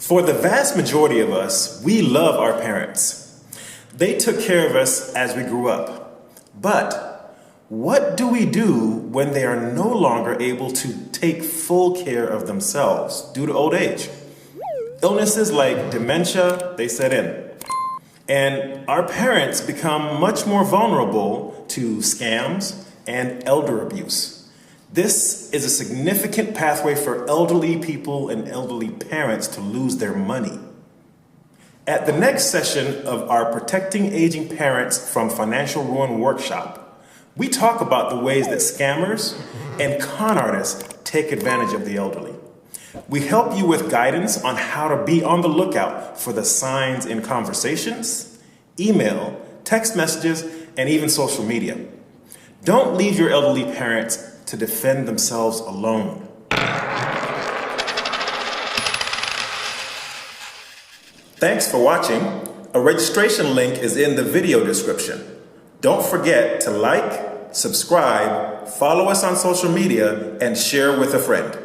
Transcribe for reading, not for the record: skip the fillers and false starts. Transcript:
For the vast majority of us, we love our parents. They took care of us as we grew up. But what do we do when they are no longer able to take full care of themselves due to old age? Illnesses like dementia, they set in. And our parents become much more vulnerable to scams and elder abuse. This is a significant pathway for elderly people and elderly parents to lose their money. At the next session of our Protecting Aging Parents from Financial Ruin workshop, we talk about the ways that scammers and con artists take advantage of the elderly. We help you with guidance on how to be on the lookout for the signs in conversations, email, text messages, and even social media. Don't leave your elderly parents to defend themselves alone. Thanks for watching. A registration link is in the video description. Don't forget to like, subscribe, follow us on social media, and share with a friend.